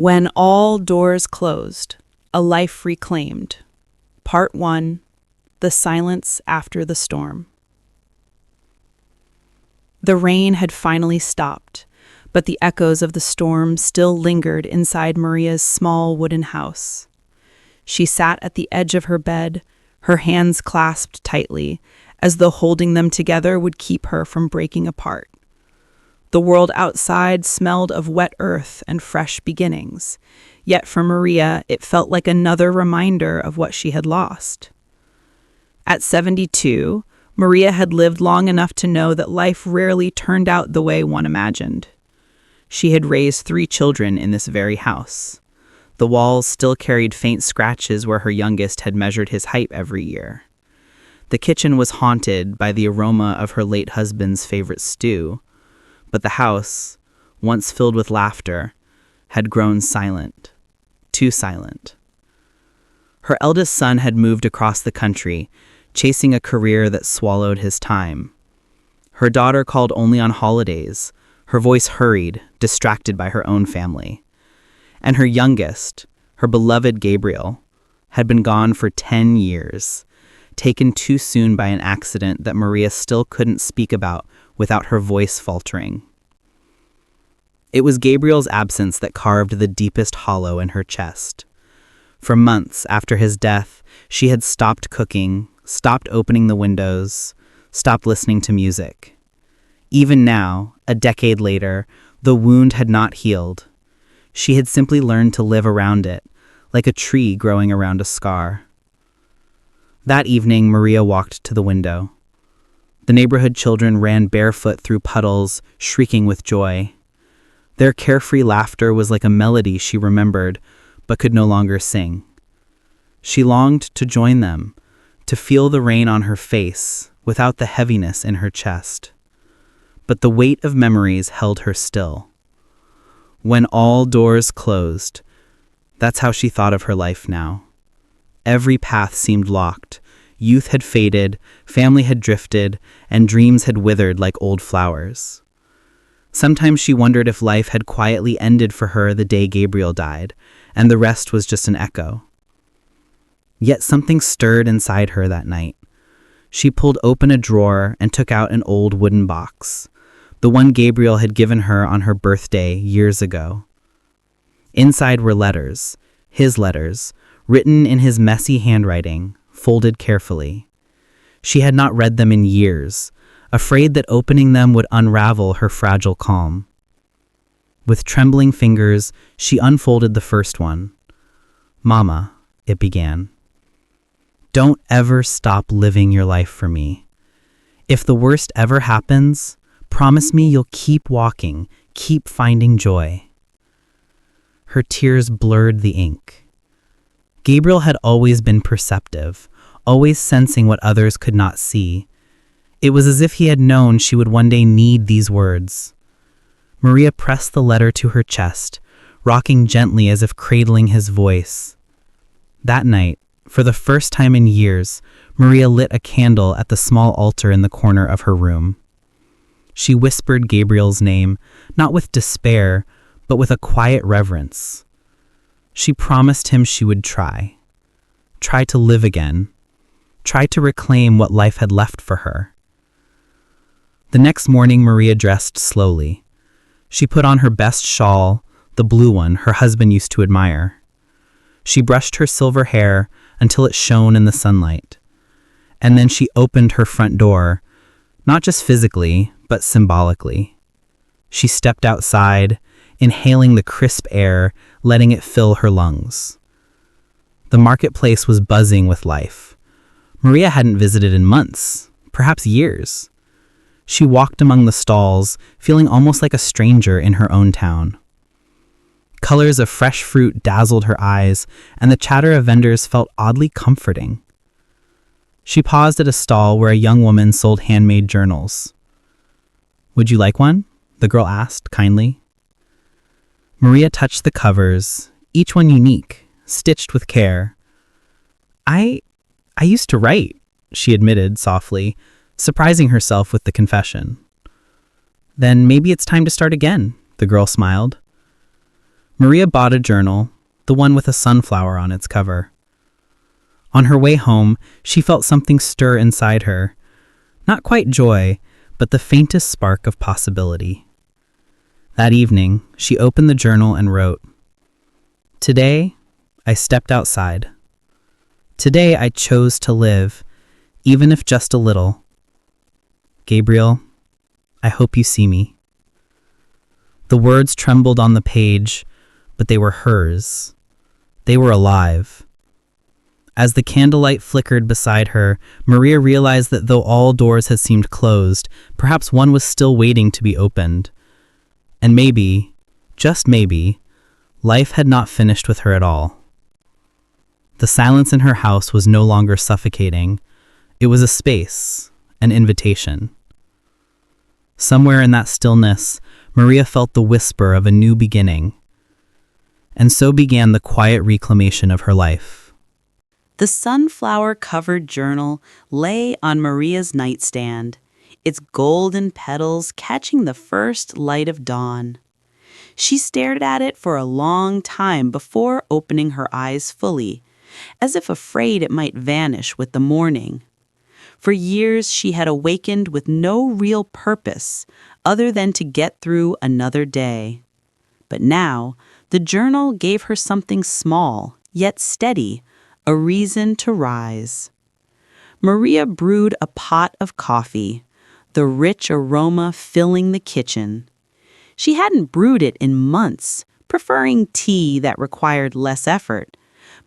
When All Doors Closed, A Life Reclaimed. Part 1, The Silence After the Storm. The rain had finally stopped, but the echoes of the storm still lingered inside Maria's small wooden house. She sat at the edge of her bed, her hands clasped tightly, as though holding them together would keep her from breaking apart. The world outside smelled of wet earth and fresh beginnings, yet for Maria it felt like another reminder of what she had lost. At 72, Maria had lived long enough to know that life rarely turned out the way one imagined. She had raised 3 children in this very house. The walls still carried faint scratches where her youngest had measured his height every year. The kitchen was haunted by the aroma of her late husband's favorite stew, but the house, once filled with laughter, had grown silent, too silent. Her eldest son had moved across the country, chasing a career that swallowed his time. Her daughter called only on holidays, her voice hurried, distracted by her own family. And her youngest, her beloved Gabriel, had been gone for 10 years, taken too soon by an accident that Maria still couldn't speak about without her voice faltering. It was Gabriel's absence that carved the deepest hollow in her chest. For months after his death, she had stopped cooking, stopped opening the windows, stopped listening to music. Even now, a decade later, the wound had not healed. She had simply learned to live around it, like a tree growing around a scar. That evening, Maria walked to the window. The neighborhood children ran barefoot through puddles, shrieking with joy. Their carefree laughter was like a melody she remembered, but could no longer sing. She longed to join them, to feel the rain on her face without the heaviness in her chest. But the weight of memories held her still. When all doors closed, that's how she thought of her life now. Every path seemed locked. Youth had faded, family had drifted, and dreams had withered like old flowers. Sometimes she wondered if life had quietly ended for her the day Gabriel died, and the rest was just an echo. Yet something stirred inside her that night. She pulled open a drawer and took out an old wooden box, the one Gabriel had given her on her birthday years ago. Inside were letters, his letters, written in his messy handwriting, folded carefully. She had not read them in years, afraid that opening them would unravel her fragile calm. With trembling fingers, she unfolded the first one. "Mama," it began. "Don't ever stop living your life for me. If the worst ever happens, promise me you'll keep walking, keep finding joy." Her tears blurred the ink. Gabriel had always been perceptive, always sensing what others could not see. It was as if he had known she would one day need these words. Maria pressed the letter to her chest, rocking gently as if cradling his voice. That night, for the first time in years, Maria lit a candle at the small altar in the corner of her room. She whispered Gabriel's name, not with despair, but with a quiet reverence. She promised him she would try to live again, try to reclaim what life had left for her. The next morning, Maria dressed slowly. She put on her best shawl, the blue one her husband used to admire. She brushed her silver hair until it shone in the sunlight. And then she opened her front door, not just physically, but symbolically. She stepped outside, inhaling the crisp air, letting it fill her lungs. The marketplace was buzzing with life. Maria hadn't visited in months, perhaps years. She walked among the stalls, feeling almost like a stranger in her own town. Colors of fresh fruit dazzled her eyes, and the chatter of vendors felt oddly comforting. She paused at a stall where a young woman sold handmade journals. "Would you like one?" the girl asked kindly. Maria touched the covers, each one unique, stitched with care. I used to write," she admitted softly, surprising herself with the confession. "Then maybe it's time to start again," the girl smiled. Maria bought a journal, the one with a sunflower on its cover. On her way home, she felt something stir inside her. Not quite joy, but the faintest spark of possibility. That evening, she opened the journal and wrote, "Today, I stepped outside. Today, I chose to live, even if just a little. Gabriel, I hope you see me." The words trembled on the page, but they were hers. They were alive. As the candlelight flickered beside her, Maria realized that though all doors had seemed closed, perhaps one was still waiting to be opened. And maybe, just maybe, life had not finished with her at all. The silence in her house was no longer suffocating. It was a space, an invitation. Somewhere in that stillness, Maria felt the whisper of a new beginning. And so began the quiet reclamation of her life. The sunflower-covered journal lay on Maria's nightstand, its golden petals catching the first light of dawn. She stared at it for a long time before opening her eyes fully, as if afraid it might vanish with the morning. For years she had awakened with no real purpose other than to get through another day. But now, the journal gave her something small, yet steady, a reason to rise. Maria brewed a pot of coffee, the rich aroma filling the kitchen. She hadn't brewed it in months, preferring tea that required less effort.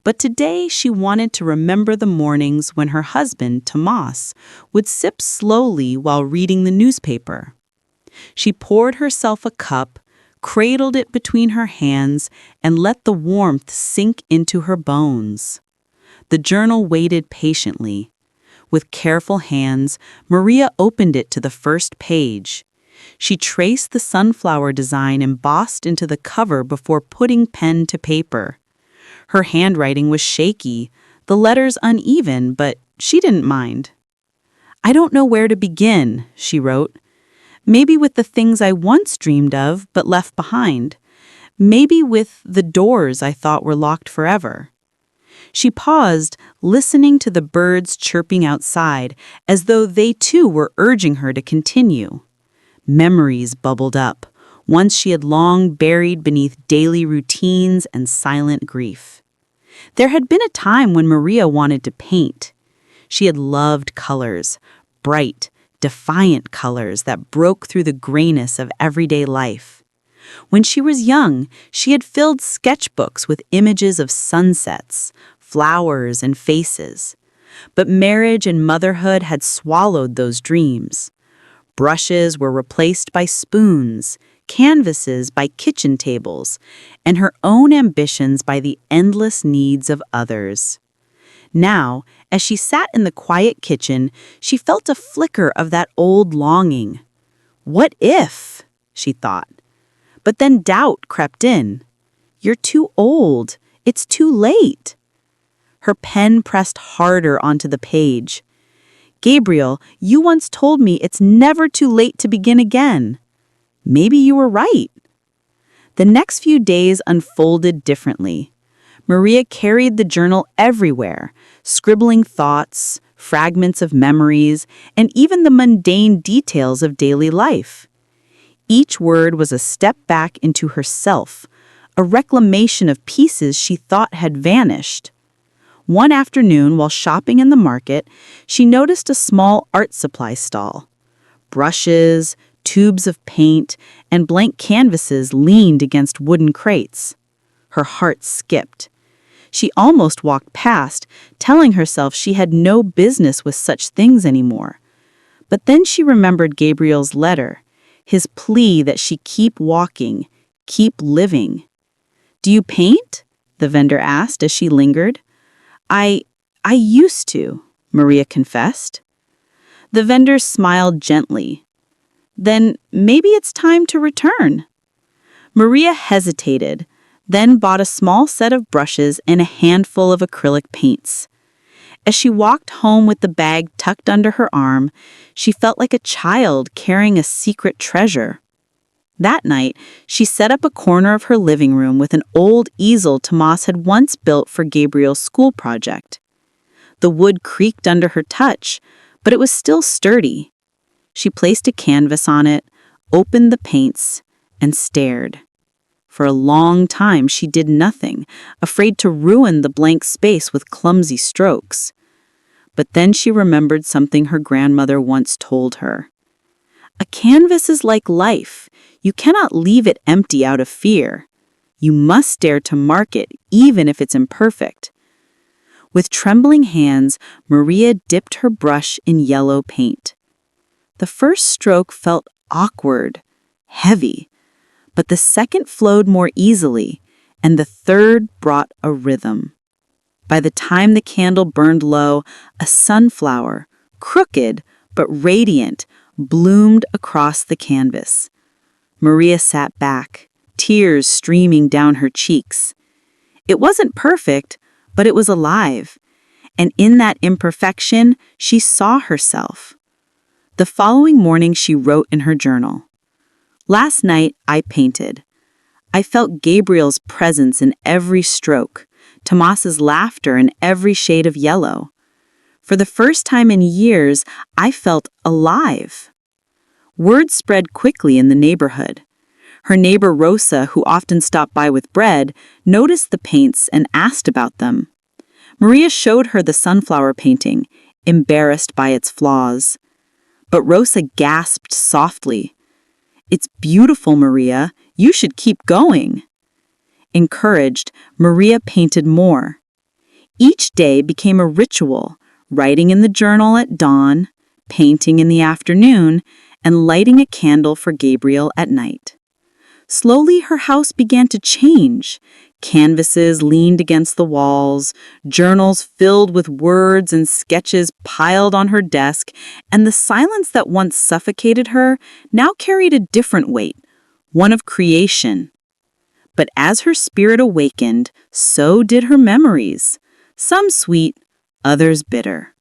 But today she wanted to remember the mornings when her husband, Tomas, would sip slowly while reading the newspaper. She poured herself a cup, cradled it between her hands, and let the warmth sink into her bones. The journal waited patiently. With careful hands, Maria opened it to the first page. She traced the sunflower design embossed into the cover before putting pen to paper. Her handwriting was shaky, the letters uneven, but she didn't mind. "I don't know where to begin," she wrote. "Maybe with the things I once dreamed of but left behind. Maybe with the doors I thought were locked forever." She paused, listening to the birds chirping outside, as though they too were urging her to continue. Memories bubbled up, ones she had long buried beneath daily routines and silent grief. There had been a time when Maria wanted to paint. She had loved colors, bright, defiant colors that broke through the grayness of everyday life. When she was young, she had filled sketchbooks with images of sunsets, flowers, and faces. But marriage and motherhood had swallowed those dreams. Brushes were replaced by spoons, canvases by kitchen tables, and her own ambitions by the endless needs of others. Now, as she sat in the quiet kitchen, she felt a flicker of that old longing. "What if?" she thought. But then doubt crept in. "You're too old. It's too late." Her pen pressed harder onto the page. "Gabriel, you once told me it's never too late to begin again." Maybe you were right. The next few days unfolded differently. Maria carried the journal everywhere, scribbling thoughts, fragments of memories, and even the mundane details of daily life. Each word was a step back into herself, a reclamation of pieces she thought had vanished. One afternoon, while shopping in the market, she noticed a small art supply stall. Brushes, tubes of paint, and blank canvases leaned against wooden crates. Her heart skipped. She almost walked past, telling herself she had no business with such things anymore. But then she remembered Gabriel's letter, his plea that she keep walking, keep living. "Do you paint?" the vendor asked as she lingered. I used to," Maria confessed. The vendor smiled gently. "Then maybe it's time to return." Maria hesitated, then bought a small set of brushes and a handful of acrylic paints. As she walked home with the bag tucked under her arm, she felt like a child carrying a secret treasure. That night, she set up a corner of her living room with an old easel Tomas had once built for Gabriel's school project. The wood creaked under her touch, but it was still sturdy. She placed a canvas on it, opened the paints, and stared. For a long time she did nothing, afraid to ruin the blank space with clumsy strokes. But then she remembered something her grandmother once told her. A canvas is like life. You cannot leave it empty out of fear. You must dare to mark it, even if it's imperfect. With trembling hands, Maria dipped her brush in yellow paint. The first stroke felt awkward, heavy, but the second flowed more easily, and the third brought a rhythm. By the time the candle burned low, a sunflower, crooked but radiant, bloomed across the canvas. Maria sat back, tears streaming down her cheeks. It wasn't perfect, but it was alive, and in that imperfection, she saw herself. The following morning she wrote in her journal, "Last night I painted. I felt Gabriel's presence in every stroke, Tomas's laughter in every shade of yellow. For the first time in years, I felt alive." Word spread quickly in the neighborhood. Her neighbor Rosa, who often stopped by with bread, noticed the paints and asked about them. Maria showed her the sunflower painting, embarrassed by its flaws. But Rosa gasped softly, "It's beautiful, Maria. You should keep going." Encouraged, Maria painted more. Each day became a ritual, writing in the journal at dawn, painting in the afternoon, and lighting a candle for Gabriel at night. Slowly her house began to change. Canvases leaned against the walls, journals filled with words and sketches piled on her desk, and the silence that once suffocated her now carried a different weight, one of creation. But as her spirit awakened, so did her memories, some sweet, others bitter.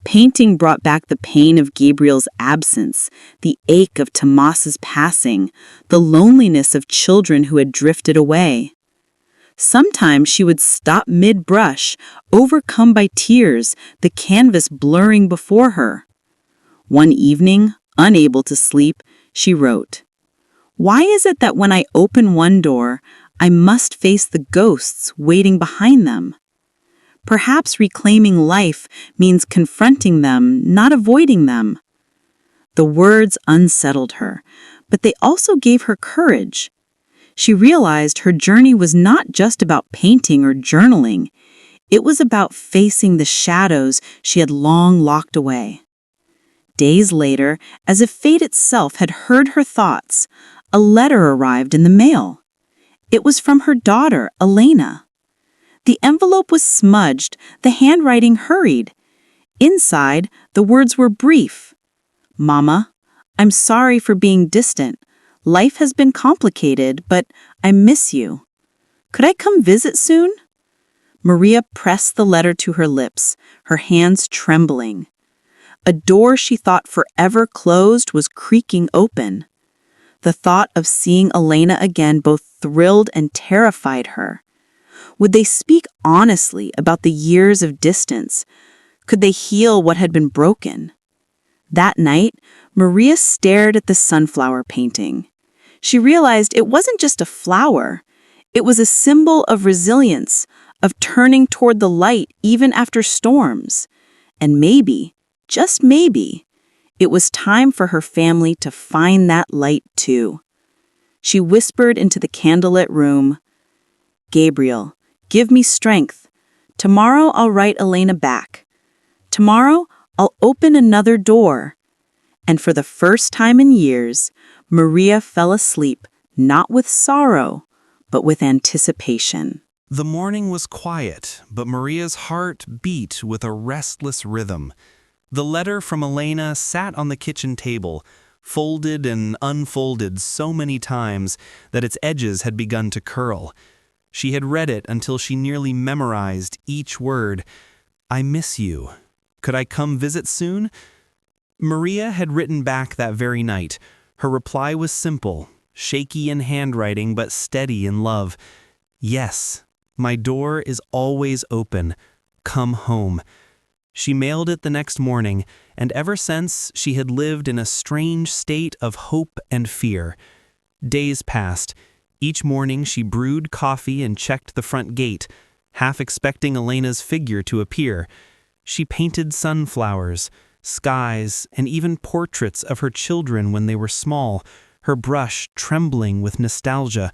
Painting brought back the pain of Gabriel's absence, the ache of Tomas's passing, the loneliness of children who had drifted away. Sometimes she would stop mid-brush, overcome by tears, the canvas blurring before her. One evening, unable to sleep, she wrote, "Why is it that when I open one door, I must face the ghosts waiting behind them? Perhaps reclaiming life means confronting them, not avoiding them." The words unsettled her, but they also gave her courage. She realized her journey was not just about painting or journaling. It was about facing the shadows she had long locked away. Days later, as if fate itself had heard her thoughts, a letter arrived in the mail. It was from her daughter, Elena. The envelope was smudged, the handwriting hurried. Inside, the words were brief. "Mama, I'm sorry for being distant. Life has been complicated, but I miss you. Could I come visit soon?" Maria pressed the letter to her lips, her hands trembling. A door she thought forever closed was creaking open. The thought of seeing Elena again both thrilled and terrified her. Would they speak honestly about the years of distance? Could they heal what had been broken? That night, Maria stared at the sunflower painting. She realized it wasn't just a flower. It was a symbol of resilience, of turning toward the light even after storms. And maybe, just maybe, it was time for her family to find that light too. She whispered into the candlelit room, "Gabriel, give me strength. Tomorrow I'll write Elena back. Tomorrow I'll open another door." And for the first time in years, Maria fell asleep, not with sorrow, but with anticipation. The morning was quiet, but Maria's heart beat with a restless rhythm. The letter from Elena sat on the kitchen table, folded and unfolded so many times that its edges had begun to curl. She had read it until she nearly memorized each word. "I miss you. Could I come visit soon?" Maria had written back that very night. Her reply was simple, shaky in handwriting but steady in love. Yes, my door is always open. Come home. She mailed it the next morning, and ever since she had lived in a strange state of hope and fear. Days passed. Each morning she brewed coffee and checked the front gate, half expecting Elena's figure to appear. She painted sunflowers, skies, and even portraits of her children when they were small, her brush trembling with nostalgia,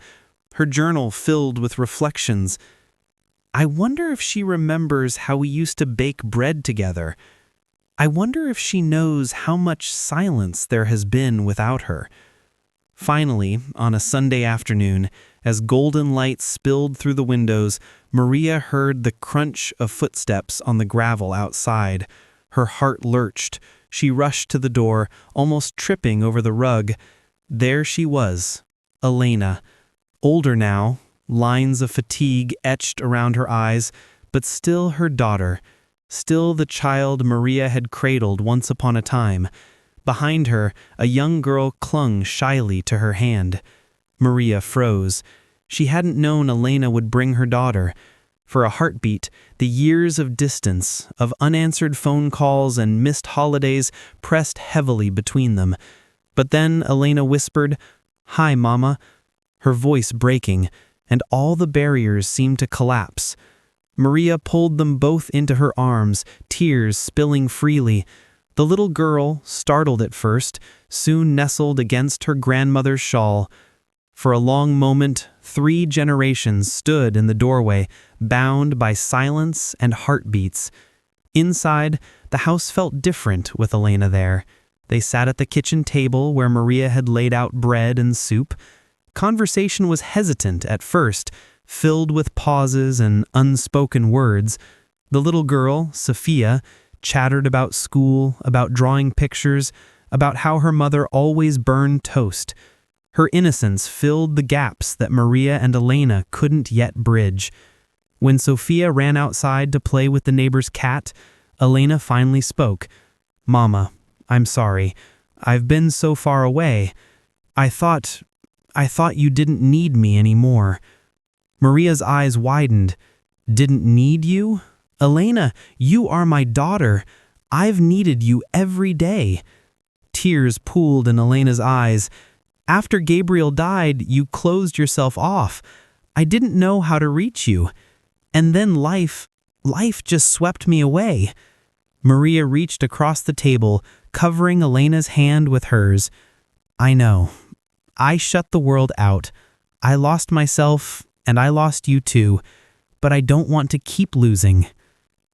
her journal filled with reflections. I wonder if she remembers how we used to bake bread together. I wonder if she knows how much silence there has been without her. Finally, on a Sunday afternoon, as golden light spilled through the windows, Maria heard the crunch of footsteps on the gravel outside. Her heart lurched. She rushed to the door, almost tripping over the rug. There she was, Elena. Older now, lines of fatigue etched around her eyes, but still her daughter, still the child Maria had cradled once upon a time. Behind her, a young girl clung shyly to her hand. Maria froze. She hadn't known Elena would bring her daughter. For a heartbeat, the years of distance, of unanswered phone calls and missed holidays pressed heavily between them. But then Elena whispered, "Hi, Mama," her voice breaking, and all the barriers seemed to collapse. Maria pulled them both into her arms, tears spilling freely. The little girl, startled at first, soon nestled against her grandmother's shawl. For a long moment, 3 generations stood in the doorway, bound by silence and heartbeats. Inside, the house felt different with Elena there. They sat at the kitchen table where Maria had laid out bread and soup. Conversation was hesitant at first, filled with pauses and unspoken words. The little girl, Sophia, chattered about school, about drawing pictures, about how her mother always burned toast. Her innocence filled the gaps that Maria and Elena couldn't yet bridge. When Sophia ran outside to play with the neighbor's cat, Elena finally spoke. "Mama, I'm sorry. I've been so far away. I thought you didn't need me anymore." Maria's eyes widened. "Didn't need you? Elena, you are my daughter. I've needed you every day." Tears pooled in Elena's eyes. "After Gabriel died, you closed yourself off. I didn't know how to reach you. And then life just swept me away." Maria reached across the table, covering Elena's hand with hers. "I know. I shut the world out. I lost myself, and I lost you too. But I don't want to keep losing."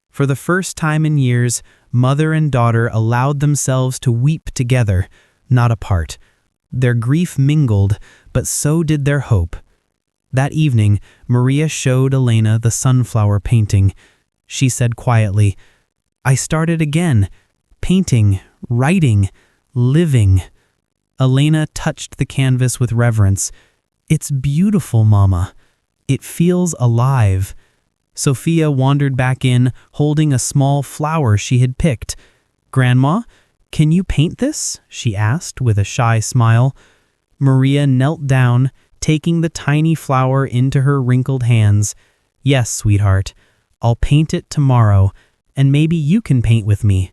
For the first time in years, mother and daughter allowed themselves to weep together, not apart. Their grief mingled, but so did their hope. That evening, Maria showed Elena the sunflower painting. She said quietly, "I started again, painting, writing, living." Elena touched the canvas with reverence. "It's beautiful, Mama. It feels alive." Sophia wandered back in, holding a small flower she had picked. "Grandma, can you paint this?" she asked with a shy smile. Maria knelt down, taking the tiny flower into her wrinkled hands. "Yes, sweetheart. I'll paint it tomorrow, and maybe you can paint with me."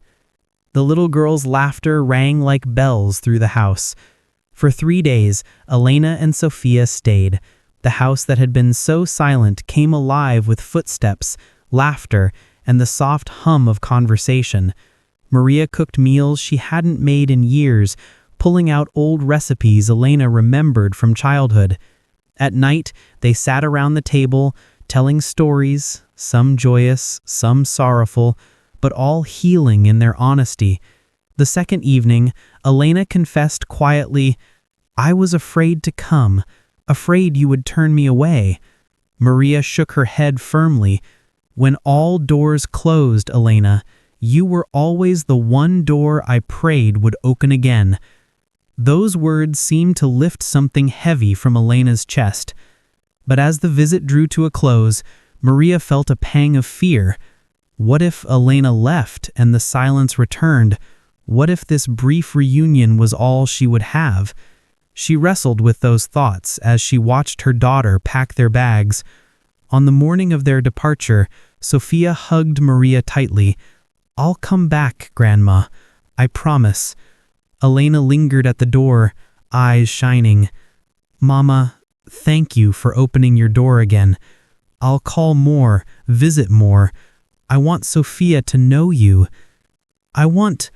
The little girl's laughter rang like bells through the house. For 3 days, Elena and Sophia stayed. The house that had been so silent came alive with footsteps, laughter, and the soft hum of conversation. Maria cooked meals she hadn't made in years, pulling out old recipes Elena remembered from childhood. At night, they sat around the table, telling stories, some joyous, some sorrowful, but all healing in their honesty. The second evening, Elena confessed quietly, "I was afraid to come, afraid you would turn me away." Maria shook her head firmly. "When all doors closed, Elena, you were always the one door I prayed would open again." Those words seemed to lift something heavy from Elena's chest. But as the visit drew to a close, Maria felt a pang of fear. What if Elena left and the silence returned? What if this brief reunion was all she would have? She wrestled with those thoughts as she watched her daughter pack their bags. On the morning of their departure, Sophia hugged Maria tightly. "I'll come back, Grandma. I promise." Elena lingered at the door, eyes shining. "Mama, thank you for opening your door again. I'll call more, visit more. I want Sophia to know you. I want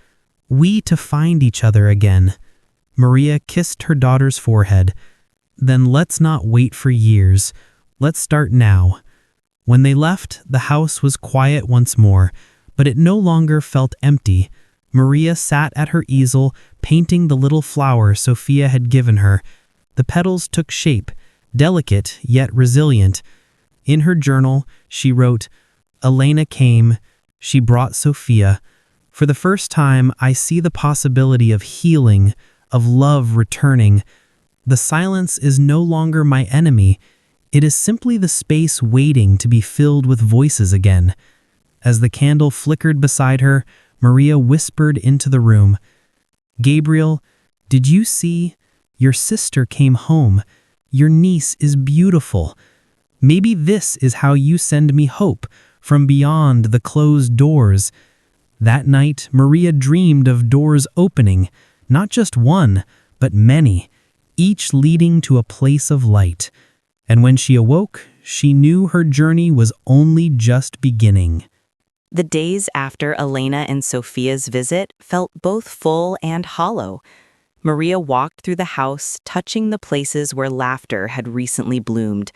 we to find each other again." Maria kissed her daughter's forehead. "Then let's not wait for years. Let's start now." When they left, the house was quiet once more, but it no longer felt empty. Maria sat at her easel, painting the little flower Sophia had given her. The petals took shape, delicate yet resilient. In her journal, she wrote, "Elena came. She brought Sophia. For the first time, I see the possibility of healing, of love returning. The silence is no longer my enemy. It is simply the space waiting to be filled with voices again." As the candle flickered beside her, Maria whispered into the room, "Gabriel, did you see? Your sister came home. Your niece is beautiful. Maybe this is how you send me hope from beyond the closed doors." That night, Maria dreamed of doors opening, not just one, but many, each leading to a place of light. And when she awoke, she knew her journey was only just beginning. The days after Elena and Sophia's visit felt both full and hollow. Maria walked through the house, touching the places where laughter had recently bloomed.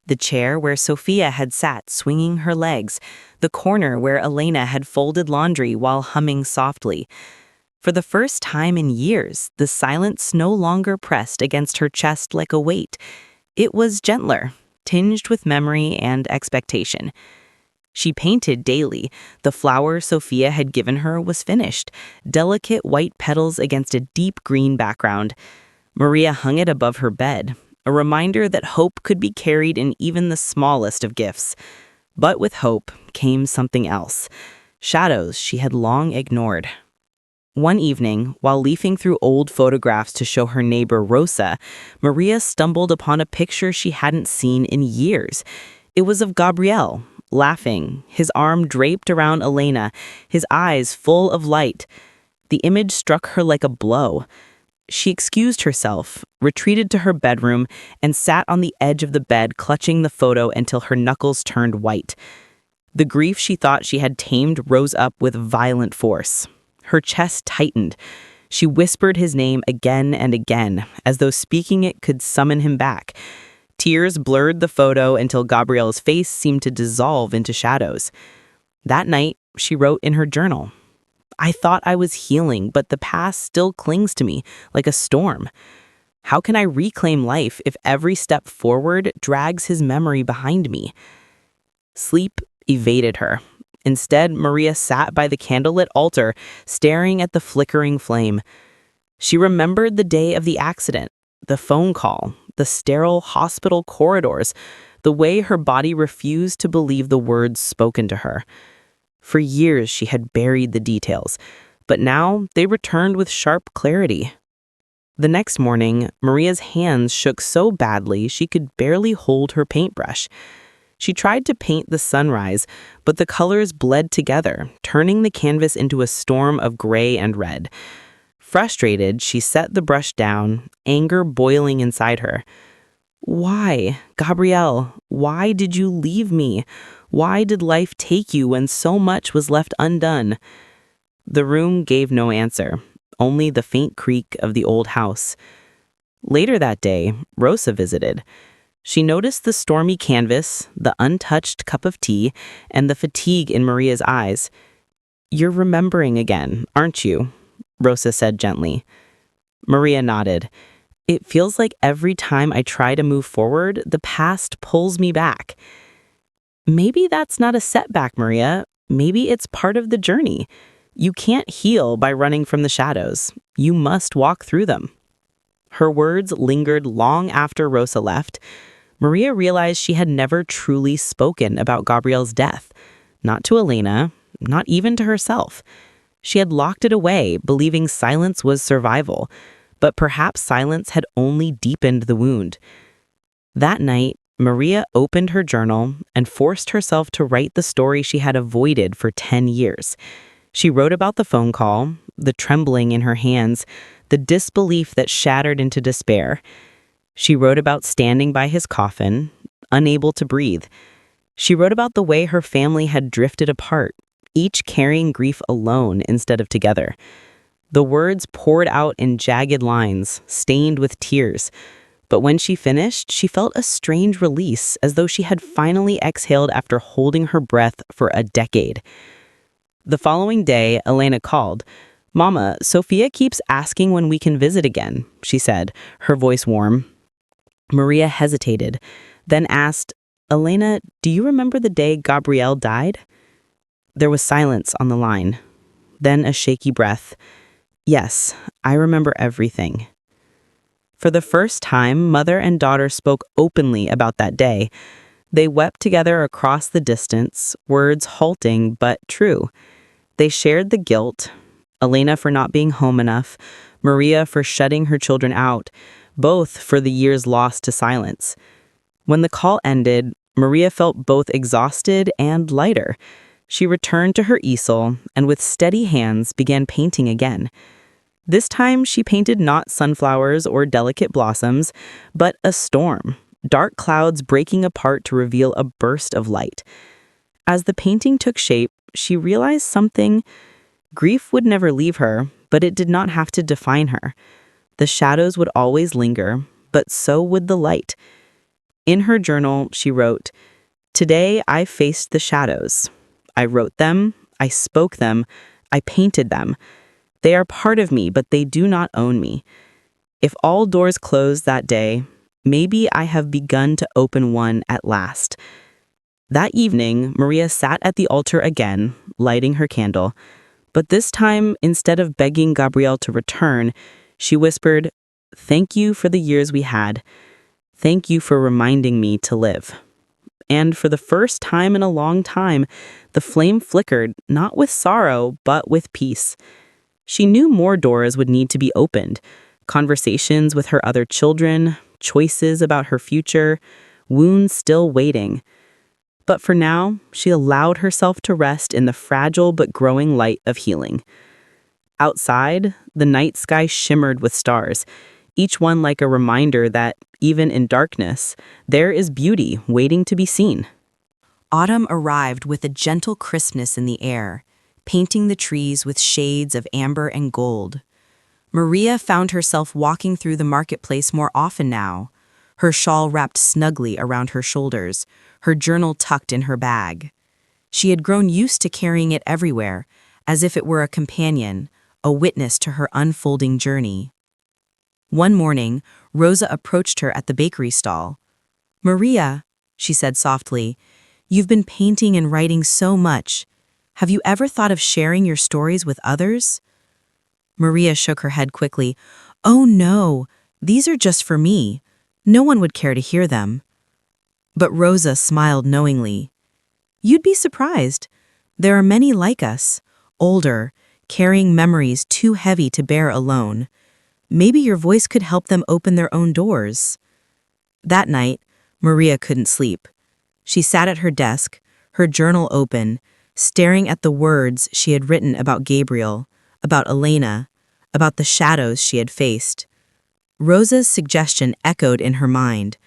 The chair where Sophia had sat swinging her legs, the corner where Elena had folded laundry while humming softly. For the first time in years, the silence no longer pressed against her chest like a weight. It was gentler, tinged with memory and expectation. She painted daily. The flower Sophia had given her was finished, delicate white petals against a deep green background. Maria hung it above her bed, a reminder that hope could be carried in even the smallest of gifts. But with hope came something else, shadows she had long ignored. One evening, while leafing through old photographs to show her neighbor Rosa, Maria stumbled upon a picture she hadn't seen in years. It was of Gabriel, laughing, his arm draped around Elena, his eyes full of light. The image struck her like a blow. She excused herself, retreated to her bedroom, and sat on the edge of the bed clutching the photo until her knuckles turned white. The grief she thought she had tamed rose up with violent force. Her chest tightened. She whispered his name again and again, as though speaking it could summon him back. Tears blurred the photo until Gabriel's face seemed to dissolve into shadows. That night, she wrote in her journal, "I thought I was healing, but the past still clings to me like a storm. How can I reclaim life if every step forward drags his memory behind me?" Sleep evaded her. Instead, Maria sat by the candlelit altar, staring at the flickering flame. She remembered the day of the accident, the phone call, the sterile hospital corridors, the way her body refused to believe the words spoken to her. For years, she had buried the details, but now they returned with sharp clarity. The next morning, Maria's hands shook so badly she could barely hold her paintbrush. She tried to paint the sunrise, but the colors bled together, turning the canvas into a storm of gray and red. Frustrated, she set the brush down, anger boiling inside her. "Why, Gabrielle, why did you leave me? Why did life take you when so much was left undone?" The room gave no answer, only the faint creak of the old house. Later that day, Rosa visited. She noticed the stormy canvas, the untouched cup of tea, and the fatigue in Maria's eyes. "You're remembering again, aren't you?" Rosa said gently. Maria nodded. "It feels like every time I try to move forward, the past pulls me back." "Maybe that's not a setback, Maria. Maybe it's part of the journey. You can't heal by running from the shadows. You must walk through them." Her words lingered long after Rosa left. Maria realized she had never truly spoken about Gabriel's death. Not to Elena, not even to herself. She had locked it away, believing silence was survival. but perhaps silence had only deepened the wound. That night, Maria opened her journal and forced herself to write the story she had avoided for 10 years. She wrote about the phone call, the trembling in her hands, the disbelief that shattered into despair. She wrote about standing by his coffin, unable to breathe. She wrote about the way her family had drifted apart, each carrying grief alone instead of together. The words poured out in jagged lines, stained with tears. But when she finished, she felt a strange release, as though she had finally exhaled after holding her breath for a decade. The following day, Elena called. "Mama, Sophia keeps asking when we can visit again," she said, her voice warm. Maria hesitated, then asked, "Elena, do you remember the day Gabrielle died?" There was silence on the line. Then a shaky breath. "Yes, I remember everything." For the first time, mother and daughter spoke openly about that day. They wept together across the distance, words halting but true. They shared the guilt, Elena for not being home enough, Maria for shutting her children out, both for the years lost to silence. When the call ended, Maria felt both exhausted and lighter. She returned to her easel and with steady hands began painting again. This time she painted not sunflowers or delicate blossoms, but a storm, dark clouds breaking apart to reveal a burst of light. As the painting took shape, she realized something. Grief would never leave her, but it did not have to define her. The shadows would always linger, but so would the light. In her journal, she wrote, "Today I faced the shadows. I wrote them, I spoke them, I painted them. They are part of me, but they do not own me. If all doors closed that day, maybe I have begun to open one at last." That evening, Maria sat at the altar again, lighting her candle. But this time, instead of begging Gabrielle to return, she whispered, "Thank you for the years we had. Thank you for reminding me to live." And for the first time in a long time, the flame flickered, not with sorrow, but with peace. She knew more doors would need to be opened. Conversations with her other children, choices about her future, wounds still waiting. But for now, she allowed herself to rest in the fragile but growing light of healing. Outside, the night sky shimmered with stars, each one like a reminder that, even in darkness, there is beauty waiting to be seen. Autumn arrived with a gentle crispness in the air, painting the trees with shades of amber and gold. Maria found herself walking through the marketplace more often now, her shawl wrapped snugly around her shoulders, her journal tucked in her bag. She had grown used to carrying it everywhere, as if it were a companion, a witness to her unfolding journey. One morning, Rosa approached her at the bakery stall. "Maria," she said softly, "you've been painting and writing so much. Have you ever thought of sharing your stories with others?" Maria shook her head quickly. "Oh no, these are just for me. No one would care to hear them." But Rosa smiled knowingly. "You'd be surprised. There are many like us, older, carrying memories too heavy to bear alone. Maybe your voice could help them open their own doors." That night, Maria couldn't sleep. She sat at her desk, her journal open, staring at the words she had written about Gabriel, about Elena, about the shadows she had faced. Rosa's suggestion echoed in her mind.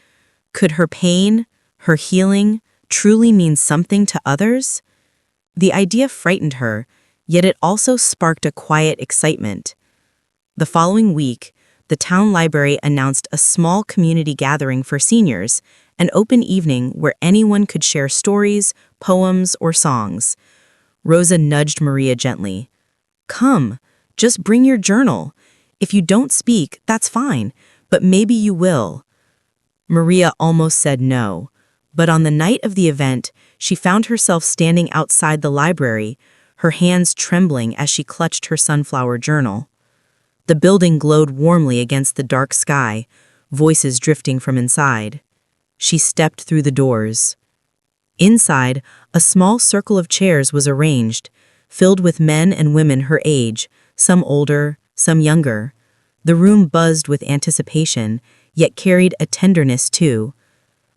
Could her pain, her healing, truly mean something to others? The idea frightened her, yet it also sparked a quiet excitement. The following week, the town library announced a small community gathering for seniors, an open evening where anyone could share stories, poems, or songs. Rosa nudged Maria gently. "Come, just bring your journal. If you don't speak, that's fine, but maybe you will." Maria almost said no, but on the night of the event, she found herself standing outside the library, her hands trembling as she clutched her sunflower journal. The building glowed warmly against the dark sky, voices drifting from inside. She stepped through the doors. Inside, a small circle of chairs was arranged, filled with men and women her age, some older, some younger. The room buzzed with anticipation, yet carried a tenderness too.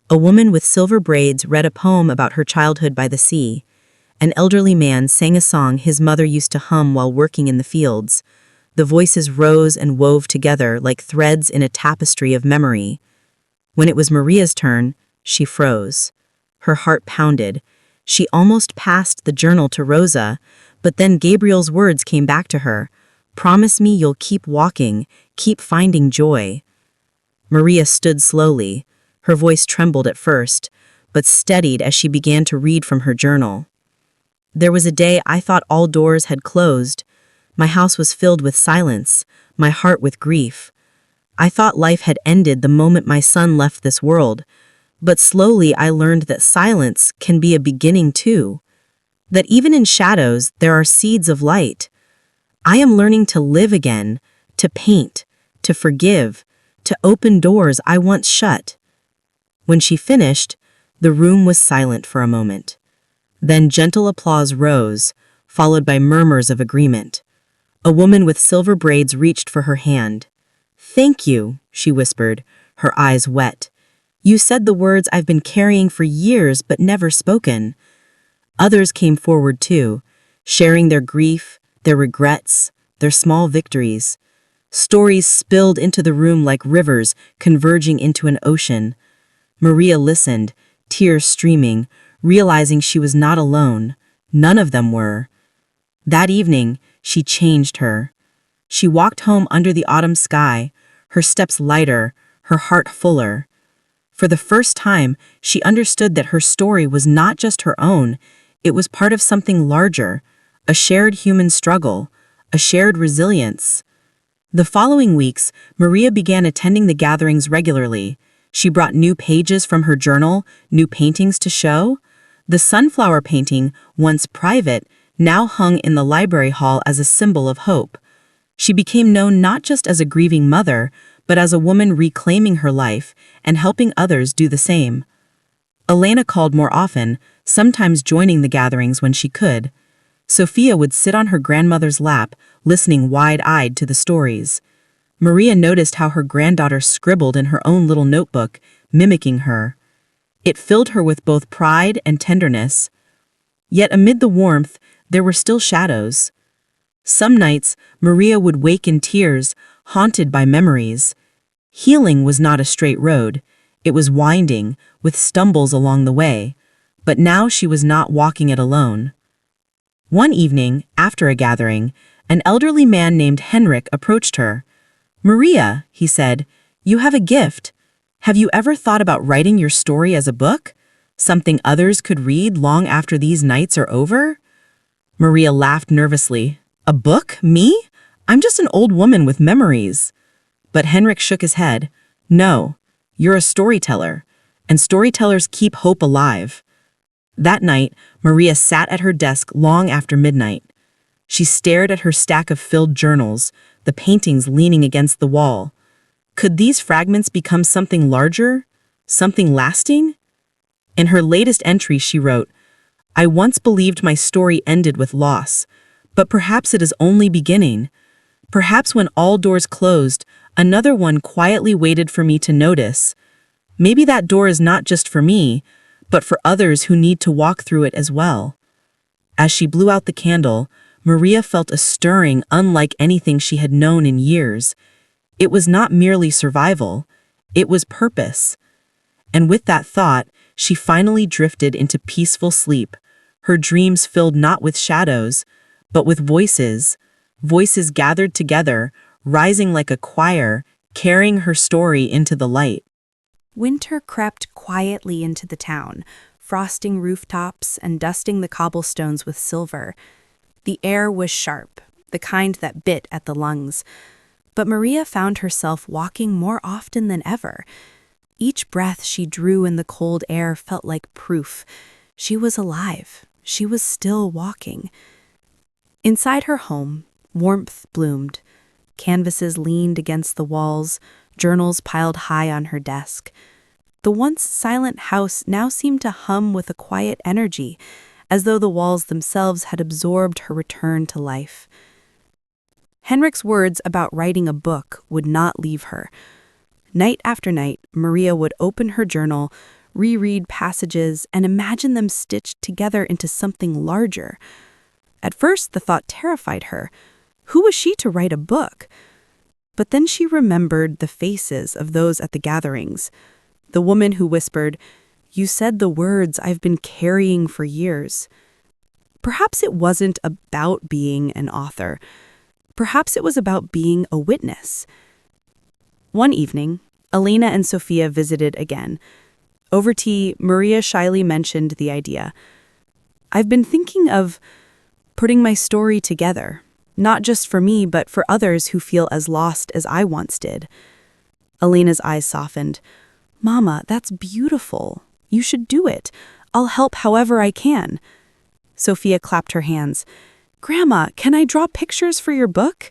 A woman with silver braids read a poem about her childhood by the sea. An elderly man sang a song his mother used to hum while working in the fields. The voices rose and wove together like threads in a tapestry of memory. When it was Maria's turn, she froze. Her heart pounded. She almost passed the journal to Rosa, but then Gabriel's words came back to her. Promise me you'll keep walking, keep finding joy. Maria stood slowly. Her voice trembled at first, but steadied as she began to read from her journal. There was a day I thought all doors had closed. My house was filled with silence, my heart with grief. I thought life had ended the moment my son left this world, but slowly I learned that silence can be a beginning too. That even in shadows there are seeds of light. I am learning to live again, to paint, to forgive, to open doors I once shut. When she finished, the room was silent for a moment. Then gentle applause rose, followed by murmurs of agreement. A woman with silver braids reached for her hand. "Thank you," she whispered, her eyes wet. "You said the words I've been carrying for years but never spoken." Others came forward too, sharing their grief, their regrets, their small victories. Stories spilled into the room like rivers converging into an ocean. Maria listened, tears streaming, realizing she was not alone. None of them were. That evening, she changed her. She walked home under the autumn sky, her steps lighter, her heart fuller. For the first time, she understood that her story was not just her own, it was part of something larger, a shared human struggle, a shared resilience. The following weeks, Maria began attending the gatherings regularly. She brought new pages from her journal, new paintings to show. The sunflower painting, once private, now hung in the library hall as a symbol of hope. She became known not just as a grieving mother, but as a woman reclaiming her life and helping others do the same. Elena called more often, sometimes joining the gatherings when she could. Sophia would sit on her grandmother's lap, listening wide-eyed to the stories. Maria noticed how her granddaughter scribbled in her own little notebook, mimicking her. It filled her with both pride and tenderness. Yet amid the warmth, there were still shadows. Some nights, Maria would wake in tears, haunted by memories. Healing was not a straight road. It was winding, with stumbles along the way. But now she was not walking it alone. One evening, after a gathering, an elderly man named Henrik approached her. "Maria," he said, "you have a gift. Have you ever thought about writing your story as a book? Something others could read long after these nights are over?" Maria laughed nervously. "A book? Me? I'm just an old woman with memories." But Henrik shook his head. "No, you're a storyteller, and storytellers keep hope alive." That night, Maria sat at her desk long after midnight. She stared at her stack of filled journals, the paintings leaning against the wall. Could these fragments become something larger? Something lasting? In her latest entry, she wrote, "I once believed my story ended with loss, but perhaps it is only beginning. Perhaps when all doors closed, another one quietly waited for me to notice. Maybe that door is not just for me, but for others who need to walk through it as well." As she blew out the candle, Maria felt a stirring unlike anything she had known in years. It was not merely survival, it was purpose. And with that thought, she finally drifted into peaceful sleep, her dreams filled not with shadows, but with voices, voices gathered together, rising like a choir, carrying her story into the light. Winter crept quietly into the town, frosting rooftops and dusting the cobblestones with silver. The air was sharp, the kind that bit at the lungs. But Maria found herself walking more often than ever. Each breath she drew in the cold air felt like proof. She was alive. She was still walking. Inside her home, warmth bloomed. Canvases leaned against the walls, journals piled high on her desk. The once silent house now seemed to hum with a quiet energy, as though the walls themselves had absorbed her return to life. Henrik's words about writing a book would not leave her. Night after night, Maria would open her journal, reread passages, and imagine them stitched together into something larger. At first, the thought terrified her. Who was she to write a book? But then she remembered the faces of those at the gatherings. The woman who whispered, "You said the words I've been carrying for years." Perhaps it wasn't about being an author. Perhaps it was about being a witness. One evening, Elena and Sophia visited again. Over tea, Maria shyly mentioned the idea. "I've been thinking of putting my story together, not just for me, but for others who feel as lost as I once did." Elena's eyes softened. "Mama, that's beautiful. You should do it. I'll help however I can." Sophia clapped her hands. "Grandma, can I draw pictures for your book?"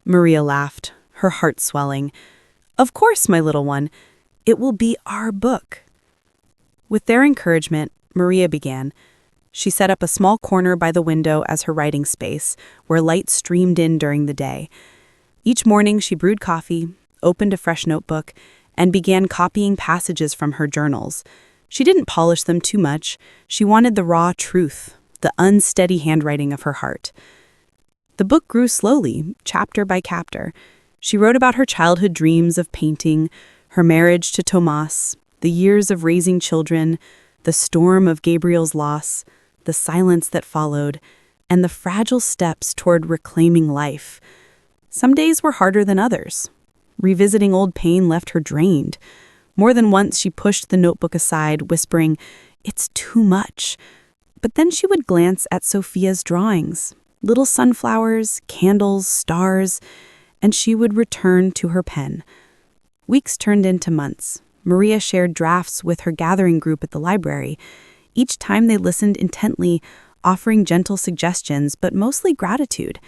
Maria laughed, her heart swelling. "Of course, my little one. It will be our book." With their encouragement, Maria began. She set up a small corner by the window as her writing space, where light streamed in during the day. Each morning she brewed coffee, opened a fresh notebook, and began copying passages from her journals. She didn't polish them too much. She wanted the raw truth, the unsteady handwriting of her heart. The book grew slowly, chapter by chapter. She wrote about her childhood dreams of painting, her marriage to Tomas, the years of raising children, the storm of Gabriel's loss, the silence that followed, and the fragile steps toward reclaiming life. Some days were harder than others. Revisiting old pain left her drained. More than once she pushed the notebook aside, whispering, "It's too much." But then she would glance at Sophia's drawings, little sunflowers, candles, stars, and she would return to her pen. Weeks turned into months. Maria shared drafts with her gathering group at the library. Each time they listened intently, offering gentle suggestions, but mostly gratitude.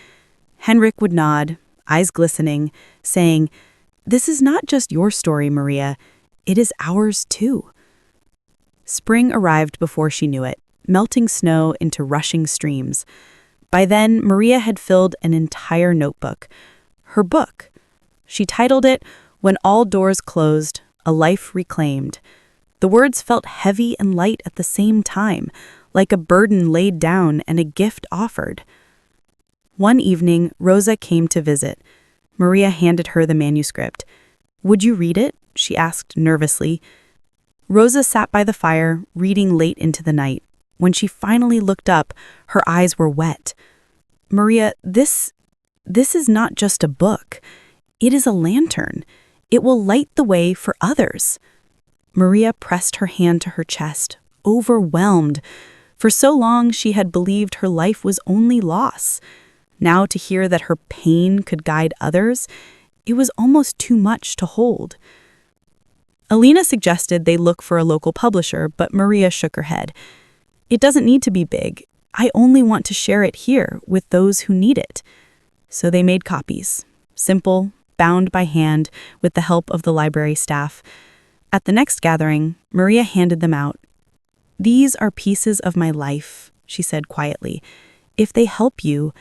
Henrik would nod, eyes glistening, saying, "This is not just your story, Maria. It is ours too." Spring arrived before she knew it, melting snow into rushing streams. By then, Maria had filled an entire notebook. Her book. She titled it, "When All Doors Closed, A Life Reclaimed." The words felt heavy and light at the same time, like a burden laid down and a gift offered. One evening, Rosa came to visit. Maria handed her the manuscript. "Would you read it?" she asked nervously. Rosa sat by the fire, reading late into the night. When she finally looked up, her eyes were wet. "Maria, this is not just a book. It is a lantern. It will light the way for others." Maria pressed her hand to her chest, overwhelmed. For so long she had believed her life was only loss. Now to hear that her pain could guide others, it was almost too much to hold. Alina suggested they look for a local publisher, but Maria shook her head. "It doesn't need to be big. I only want to share it here with those who need it." So they made copies, simple, bound by hand with the help of the library staff. At the next gathering, Maria handed them out. "These are pieces of my life," she said quietly. "If they help you,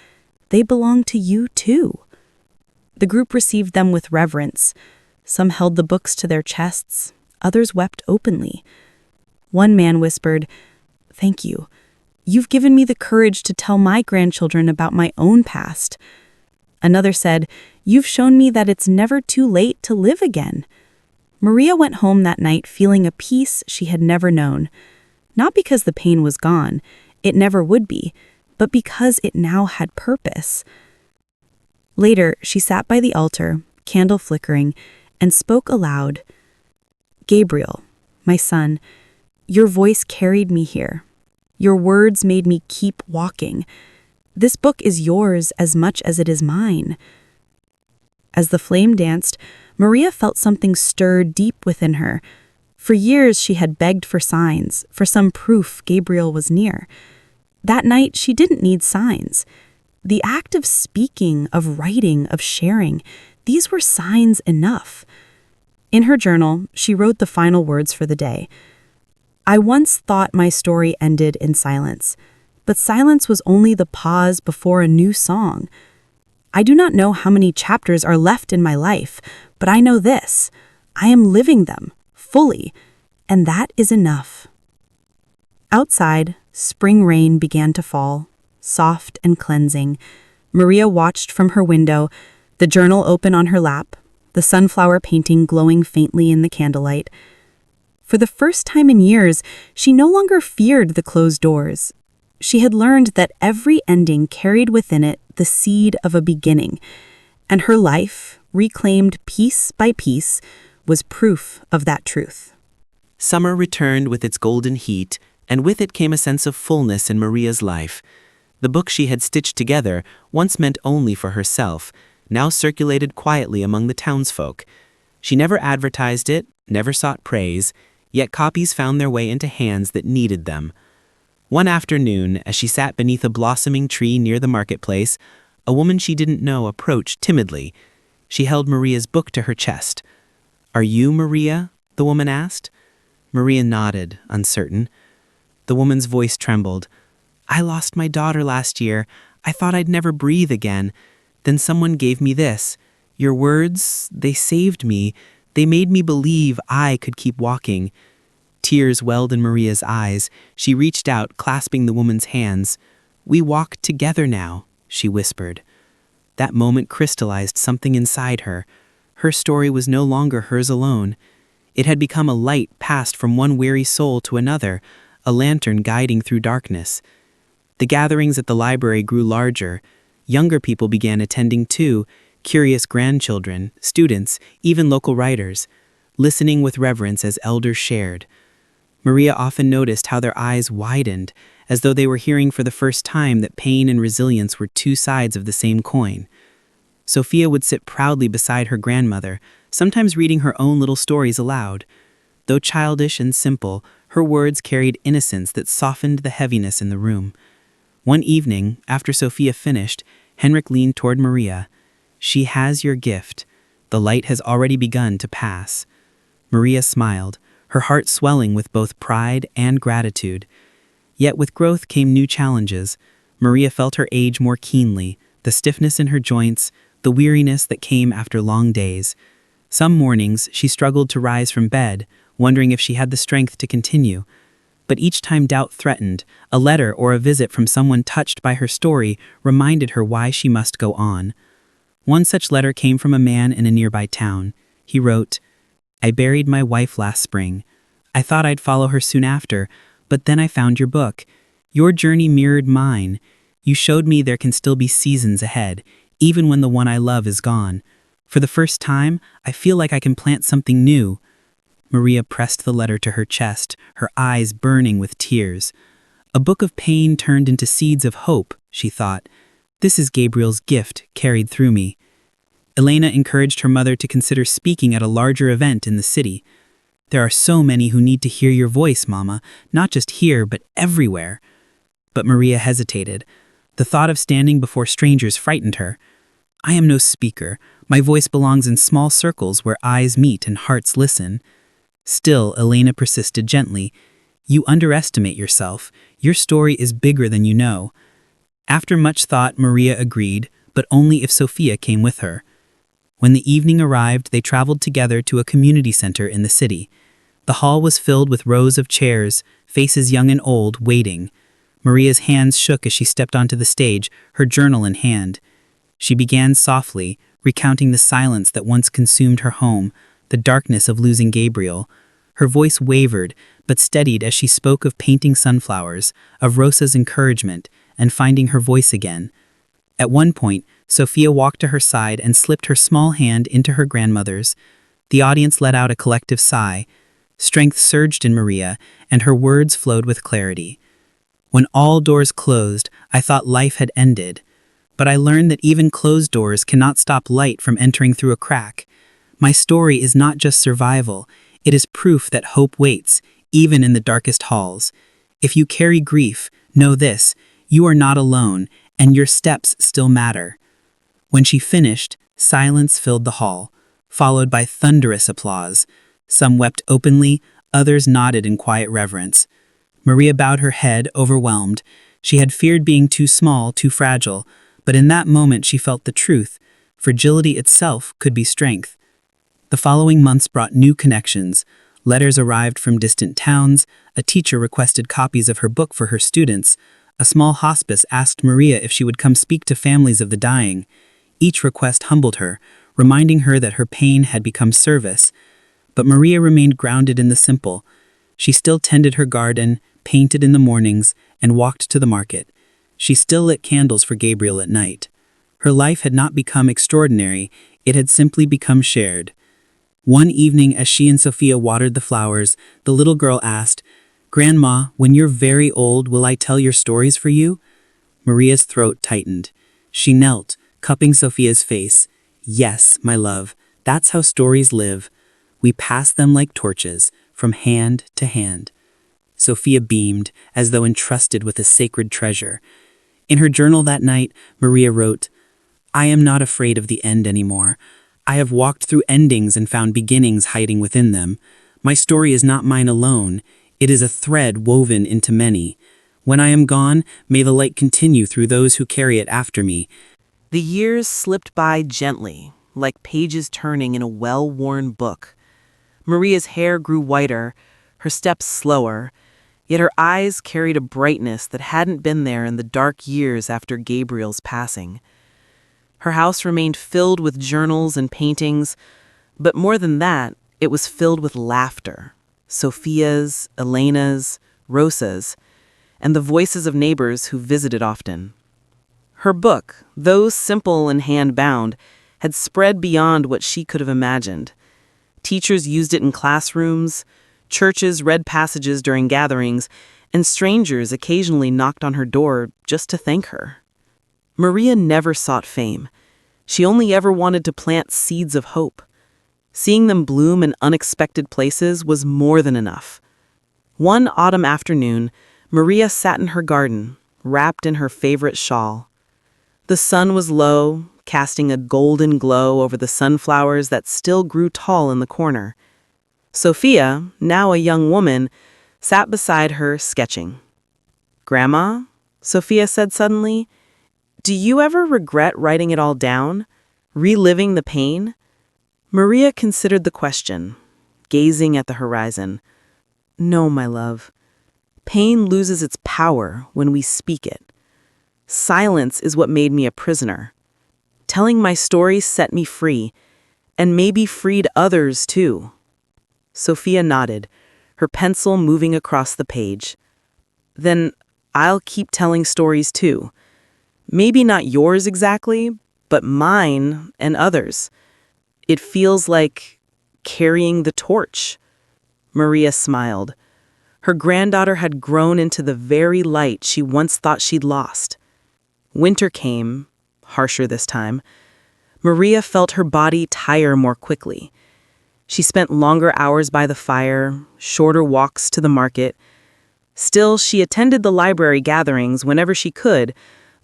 they belong to you too." The group received them with reverence. Some held the books to their chests, others wept openly. One man whispered, "Thank you. You've given me the courage to tell my grandchildren about my own past." Another said, "You've shown me that it's never too late to live again." Maria went home that night feeling a peace she had never known. Not because the pain was gone, it never would be, but because it now had purpose. Later, she sat by the altar, candle flickering, and spoke aloud. "Gabriel, my son, your voice carried me here. Your words made me keep walking. This book is yours as much as it is mine." As the flame danced, Maria felt something stir deep within her. For years she had begged for signs, for some proof Gabriel was near. That night she didn't need signs. The act of speaking, of writing, of sharing, these were signs enough. In her journal, she wrote the final words for the day. "I once thought my story ended in silence, but silence was only the pause before a new song. I do not know how many chapters are left in my life, but I know this. I am living them, fully, and that is enough. Outside, spring rain began to fall, soft and cleansing. Maria watched from her window, the journal open on her lap, the sunflower painting glowing faintly in the candlelight. For the first time in years, she no longer feared the closed doors. She had learned that every ending carried within it the seed of a beginning, and her life, reclaimed piece by piece, was proof of that truth. Summer returned with its golden heat, and with it came a sense of fullness in Maria's life. The book she had stitched together, once meant only for herself, now circulated quietly among the townsfolk. She never advertised it, never sought praise, yet copies found their way into hands that needed them. One afternoon, as she sat beneath a blossoming tree near the marketplace, a woman she didn't know approached timidly. She held Maria's book to her chest. "Are you Maria?" the woman asked. Maria nodded, uncertain. The woman's voice trembled. "I lost my daughter last year. I thought I'd never breathe again. Then someone gave me this. Your words, they saved me. They made me believe I could keep walking." Tears welled in Maria's eyes. She reached out, clasping the woman's hands. "We walk together now," she whispered. That moment crystallized something inside her. Her story was no longer hers alone. It had become a light passed from one weary soul to another, a lantern guiding through darkness. The gatherings at the library grew larger. Younger people began attending too, curious grandchildren, students, even local writers, listening with reverence as elders shared. Maria often noticed how their eyes widened, as though they were hearing for the first time that pain and resilience were two sides of the same coin. Sophia would sit proudly beside her grandmother, sometimes reading her own little stories aloud. Though childish and simple, her words carried innocence that softened the heaviness in the room. One evening, after Sophia finished, Henrik leaned toward Maria. "She has your gift. The light has already begun to pass." Maria smiled, her heart swelling with both pride and gratitude. Yet with growth came new challenges. Maria felt her age more keenly, the stiffness in her joints, the weariness that came after long days. Some mornings she struggled to rise from bed, wondering if she had the strength to continue. But each time doubt threatened, a letter or a visit from someone touched by her story reminded her why she must go on. One such letter came from a man in a nearby town. He wrote, "I buried my wife last spring. I thought I'd follow her soon after, but then I found your book. Your journey mirrored mine. You showed me there can still be seasons ahead, even when the one I love is gone. For the first time, I feel like I can plant something new." Maria pressed the letter to her chest, her eyes burning with tears. A book of pain turned into seeds of hope, she thought. This is Gabriel's gift carried through me. Elena encouraged her mother to consider speaking at a larger event in the city. "There are so many who need to hear your voice, Mama, not just here, but everywhere." But Maria hesitated. The thought of standing before strangers frightened her. "I am no speaker. My voice belongs in small circles where eyes meet and hearts listen." Still, Elena persisted gently. "You underestimate yourself. Your story is bigger than you know." After much thought, Maria agreed, but only if Sophia came with her. When the evening arrived, they traveled together to a community center in the city. The hall was filled with rows of chairs, faces young and old, waiting. Maria's hands shook as she stepped onto the stage, her journal in hand. She began softly, recounting the silence that once consumed her home, the darkness of losing Gabriel. Her voice wavered, but steadied as she spoke of painting sunflowers, of Rosa's encouragement, and finding her voice again. At one point, Sophia walked to her side and slipped her small hand into her grandmother's. The audience let out a collective sigh. Strength surged in Maria, and her words flowed with clarity. "When all doors closed, I thought life had ended. But I learned that even closed doors cannot stop light from entering through a crack. My story is not just survival, it is proof that hope waits, even in the darkest halls. If you carry grief, know this, you are not alone, and your steps still matter." When she finished, silence filled the hall, followed by thunderous applause. Some wept openly, others nodded in quiet reverence. Maria bowed her head, overwhelmed. She had feared being too small, too fragile, But in that moment she felt the truth. Fragility itself could be strength. The following months brought new connections. Letters arrived from distant towns, a teacher requested copies of her book for her students, a small hospice asked Maria if she would come speak to families of the dying. Each request humbled her, reminding her that her pain had become service. But Maria remained grounded in the simple. She still tended her garden, painted in the mornings, and walked to the market. She still lit candles for Gabriel at night. Her life had not become extraordinary, it had simply become shared. One evening, as she and Sophia watered the flowers, the little girl asked, "Grandma, when you're very old, will I tell your stories for you?" Maria's throat tightened. She knelt, cupping Sophia's face. "Yes, my love, that's how stories live. We pass them like torches, from hand to hand." Sophia beamed, as though entrusted with a sacred treasure. In her journal that night, Maria wrote, "I am not afraid of the end anymore. I have walked through endings and found beginnings hiding within them. My story is not mine alone. It is a thread woven into many. When I am gone, may the light continue through those who carry it after me." The years slipped by gently, like pages turning in a well-worn book. Maria's hair grew whiter, her steps slower, yet her eyes carried a brightness that hadn't been there in the dark years after Gabriel's passing. Her house remained filled with journals and paintings, but more than that, it was filled with laughter. Sophia's, Elena's, Rosa's, and the voices of neighbors who visited often. Her book, though simple and hand-bound, had spread beyond what she could have imagined. Teachers used it in classrooms, churches read passages during gatherings, and strangers occasionally knocked on her door just to thank her. Maria never sought fame. She only ever wanted to plant seeds of hope. Seeing them bloom in unexpected places was more than enough. One autumn afternoon, Maria sat in her garden, wrapped in her favorite shawl. The sun was low, casting a golden glow over the sunflowers that still grew tall in the corner. Sophia, now a young woman, sat beside her sketching. "Grandma," Sophia said suddenly, "do you ever regret writing it all down, reliving the pain?" Maria considered the question, gazing at the horizon. "No, my love. Pain loses its power when we speak it. Silence is what made me a prisoner. Telling my story set me free, and maybe freed others too." Sophia nodded, her pencil moving across the page. "Then I'll keep telling stories too. Maybe not yours exactly, but mine and others. It feels like carrying the torch." Maria smiled. Her granddaughter had grown into the very light she once thought she'd lost. Winter came, harsher this time. Maria felt her body tire more quickly. She spent longer hours by the fire, shorter walks to the market. Still, she attended the library gatherings whenever she could,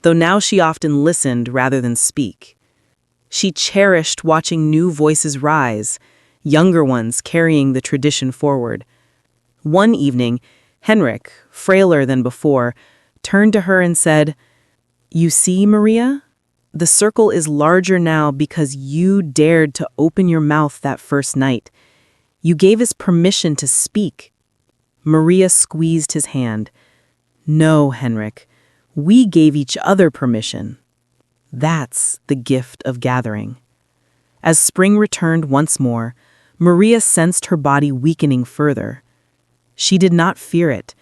though now she often listened rather than speak. She cherished watching new voices rise, younger ones carrying the tradition forward. One evening, Henrik, frailer than before, turned to her and said, "You see, Maria? The circle is larger now because you dared to open your mouth that first night. You gave us permission to speak." Maria squeezed his hand. "No, Henrik. We gave each other permission. That's the gift of gathering." As spring returned once more, Maria sensed her body weakening further. She did not fear it.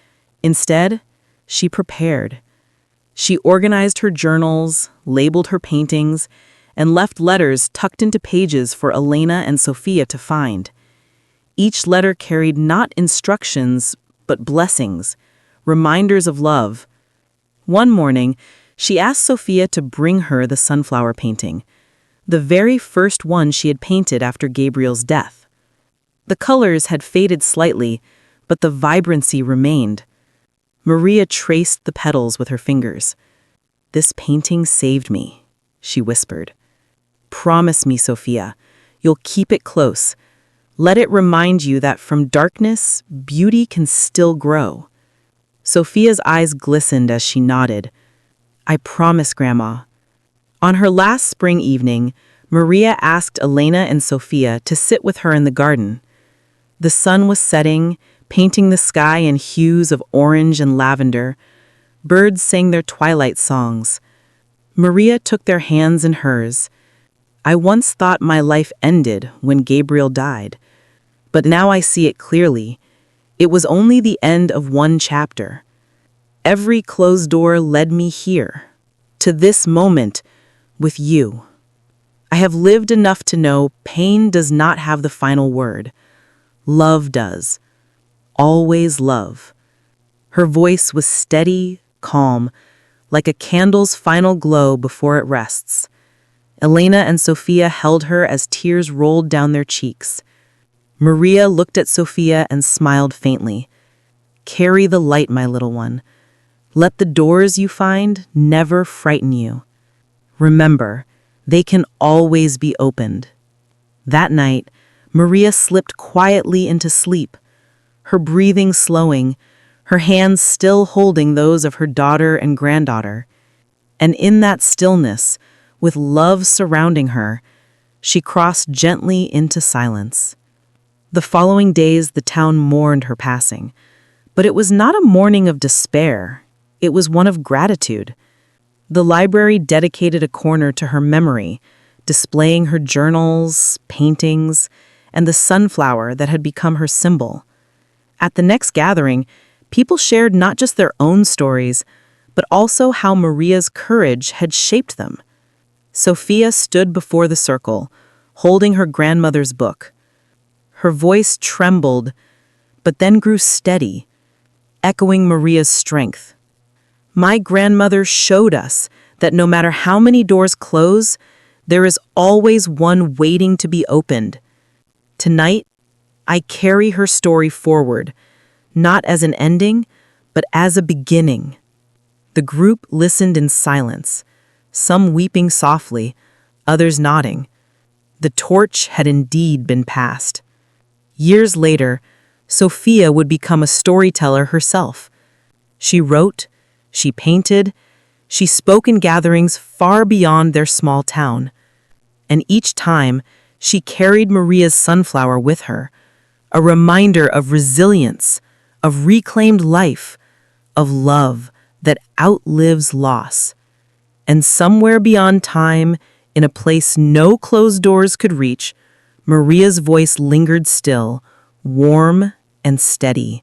Instead, she prepared. She organized her journals, labeled her paintings, and left letters tucked into pages for Elena and Sophia to find. Each letter carried not instructions, but blessings, reminders of love. One morning, she asked Sophia to bring her the sunflower painting, the very first one she had painted after Gabriel's death. The colors had faded slightly, but the vibrancy remained. Maria traced the petals with her fingers. "This painting saved me," she whispered. "Promise me, Sophia, you'll keep it close. Let it remind you that from darkness, beauty can still grow." Sophia's eyes glistened as she nodded. "I promise, Grandma." On her last spring evening, Maria asked Elena and Sophia to sit with her in the garden. The sun was setting, painting the sky in hues of orange and lavender. Birds sang their twilight songs. Maria took their hands in hers. I once thought my life ended when Gabriel died, but now I see it clearly. It was only the end of one chapter. Every closed door led me here, to this moment with you. I have lived enough to know pain does not have the final word. Love does. Always love. Her voice was steady, calm, like a candle's final glow before it rests. Elena and Sophia held her as tears rolled down their cheeks. Maria looked at Sophia and smiled faintly. Carry the light, my little one. Let the doors you find never frighten you. Remember, they can always be opened. That night, Maria slipped quietly into sleep, her breathing slowing, her hands still holding those of her daughter and granddaughter. And in that stillness, with love surrounding her, she crossed gently into silence. The following days, the town mourned her passing, but it was not a mourning of despair. It was one of gratitude. The library dedicated a corner to her memory, displaying her journals, paintings, and the sunflower that had become her symbol. At the next gathering, people shared not just their own stories, but also how Maria's courage had shaped them. Sophia stood before the circle, holding her grandmother's book. Her voice trembled, but then grew steady, echoing Maria's strength. My grandmother showed us that no matter how many doors close, there is always one waiting to be opened. Tonight, I carry her story forward, not as an ending, but as a beginning. The group listened in silence, some weeping softly, others nodding. The torch had indeed been passed. Years later, Sophia would become a storyteller herself. She wrote, she painted, she spoke in gatherings far beyond their small town. And each time, she carried Maria's sunflower with her, a reminder of resilience, of reclaimed life, of love that outlives loss. And somewhere beyond time, in a place no closed doors could reach, Maria's voice lingered still, warm and steady,